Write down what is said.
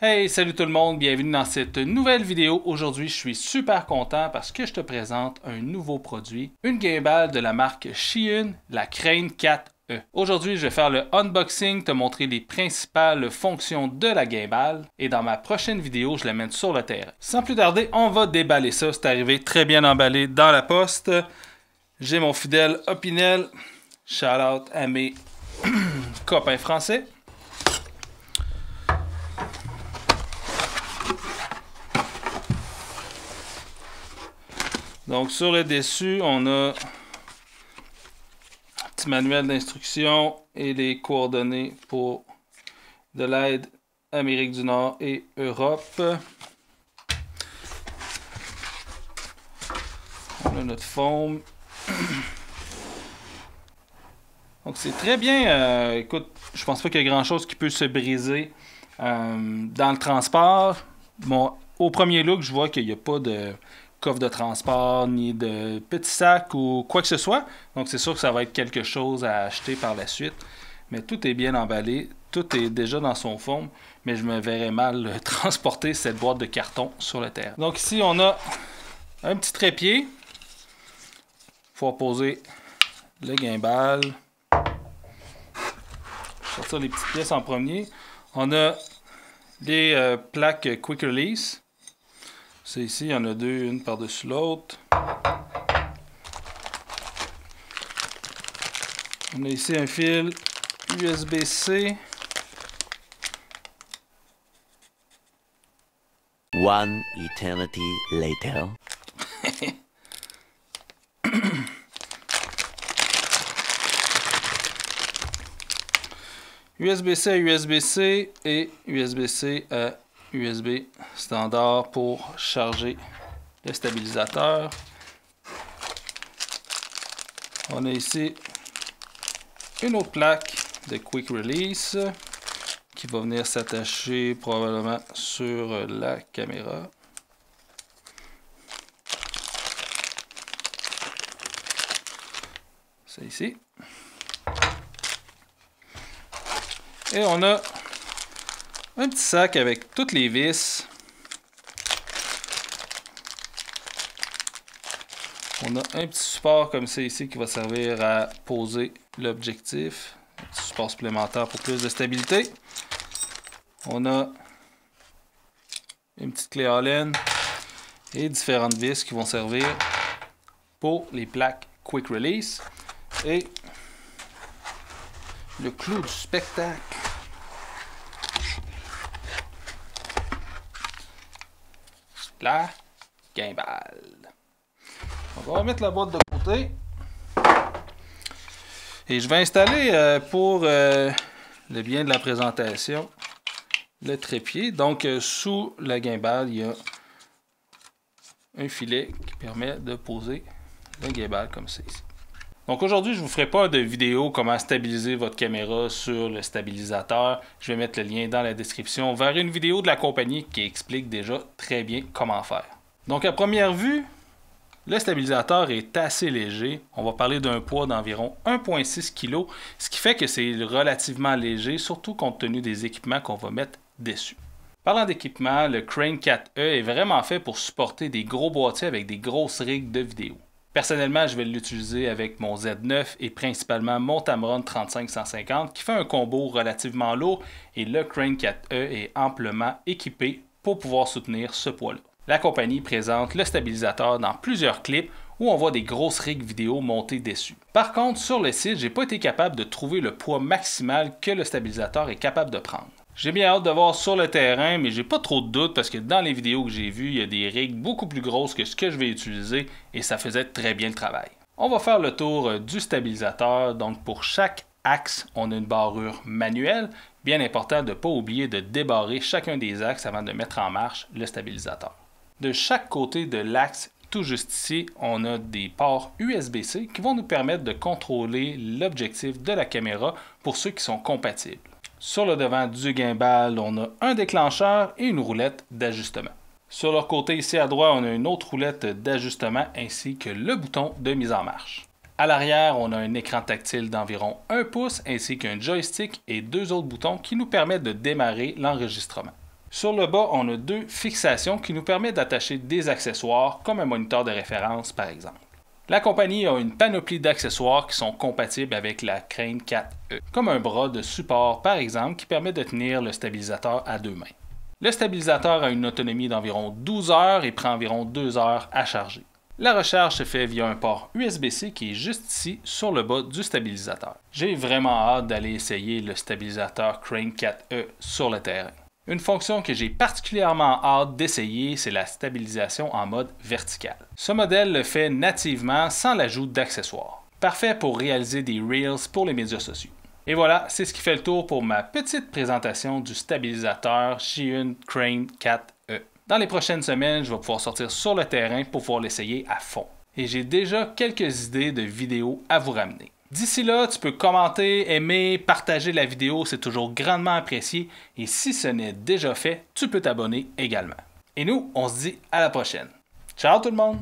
Hey, salut tout le monde, bienvenue dans cette nouvelle vidéo. Aujourd'hui, je suis super content parce que je te présente un nouveau produit, une gimbal de la marque Zhiyun, la Crane 4E. Aujourd'hui, je vais faire le unboxing, te montrer les principales fonctions de la gimbal et dans ma prochaine vidéo, je l'amène sur le terrain. Sans plus tarder, on va déballer ça. C'est arrivé très bien emballé dans la poste. J'ai mon fidèle Opinel. Shout out à mes copains français. Donc sur le dessus, on a un petit manuel d'instruction et les coordonnées pour de l'aide Amérique du Nord et Europe. On a notre foam. Donc c'est très bien. Écoute, je pense pas qu'il y a grand chose qui peut se briser dans le transport. Bon, au premier look, je vois qu'il n'y a pas de coffre de transport, ni de petit sac ou quoi que ce soit. Donc c'est sûr que ça va être quelque chose à acheter par la suite. Mais tout est bien emballé, tout est déjà dans son foam, mais je me verrais mal transporter cette boîte de carton sur le terrain. Donc ici on a un petit trépied pour poser le gimbal. Sortir les petites pièces en premier. On a les plaques Quick Release. C'est ici, il y en a deux, une par-dessus l'autre. On a ici un fil USB-C. One eternity later. USB-C à USB-C et USB-C à USB standard pour charger le stabilisateur. On a ici une autre plaque de Quick Release qui va venir s'attacher probablement sur la caméra. C'est ici. Et on a un petit sac avec toutes les vis. On a un petit support comme ça ici qui va servir à poser l'objectif. Un petit support supplémentaire pour plus de stabilité. On a une petite clé Allen et différentes vis qui vont servir pour les plaques Quick Release. Et le clou du spectacle. La gimbal. On va remettre la boîte de côté. Et je vais installer pour le bien de la présentation le trépied. Donc sous la gimbal, il y a un filet qui permet de poser la gimbal comme ça ici. Donc aujourd'hui, je ne vous ferai pas de vidéo comment stabiliser votre caméra sur le stabilisateur. Je vais mettre le lien dans la description vers une vidéo de la compagnie qui explique déjà très bien comment faire. Donc à première vue, le stabilisateur est assez léger. On va parler d'un poids d'environ 1,6 kg, ce qui fait que c'est relativement léger, surtout compte tenu des équipements qu'on va mettre dessus. Parlant d'équipement, le Crane 4E est vraiment fait pour supporter des gros boîtiers avec des grosses rigs de vidéo. Personnellement, je vais l'utiliser avec mon Z9 et principalement mon Tamron 35-150 qui fait un combo relativement lourd et le Crane 4E est amplement équipé pour pouvoir soutenir ce poids-là. La compagnie présente le stabilisateur dans plusieurs clips où on voit des grosses rigs vidéo montées dessus. Par contre, sur le site, j'ai pas été capable de trouver le poids maximal que le stabilisateur est capable de prendre. J'ai bien hâte de voir sur le terrain, mais j'ai pas trop de doutes parce que dans les vidéos que j'ai vues, il y a des rigs beaucoup plus grosses que ce que je vais utiliser et ça faisait très bien le travail. On va faire le tour du stabilisateur. Donc pour chaque axe, on a une barrure manuelle. Bien important de ne pas oublier de débarrer chacun des axes avant de mettre en marche le stabilisateur. De chaque côté de l'axe, tout juste ici, on a des ports USB-C qui vont nous permettre de contrôler l'objectif de la caméra pour ceux qui sont compatibles. Sur le devant du gimbal, on a un déclencheur et une roulette d'ajustement. Sur leur côté ici à droite, on a une autre roulette d'ajustement ainsi que le bouton de mise en marche. À l'arrière, on a un écran tactile d'environ 1 pouce ainsi qu'un joystick et deux autres boutons qui nous permettent de démarrer l'enregistrement. Sur le bas, on a 2 fixations qui nous permettent d'attacher des accessoires comme un moniteur de référence par exemple. La compagnie a une panoplie d'accessoires qui sont compatibles avec la Crane 4E, comme un bras de support par exemple qui permet de tenir le stabilisateur à 2 mains. Le stabilisateur a une autonomie d'environ 12 heures et prend environ 2 heures à charger. La recharge se fait via un port USB-C qui est juste ici sur le bas du stabilisateur. J'ai vraiment hâte d'aller essayer le stabilisateur Crane 4E sur le terrain. Une fonction que j'ai particulièrement hâte d'essayer, c'est la stabilisation en mode vertical. Ce modèle le fait nativement sans l'ajout d'accessoires. Parfait pour réaliser des Reels pour les médias sociaux. Et voilà, c'est ce qui fait le tour pour ma petite présentation du stabilisateur Zhiyun Crane 4E. Dans les prochaines semaines, je vais pouvoir sortir sur le terrain pour pouvoir l'essayer à fond. Et j'ai déjà quelques idées de vidéos à vous ramener. D'ici là, tu peux commenter, aimer, partager la vidéo, c'est toujours grandement apprécié. Et si ce n'est déjà fait, tu peux t'abonner également. Et nous, on se dit à la prochaine. Ciao tout le monde!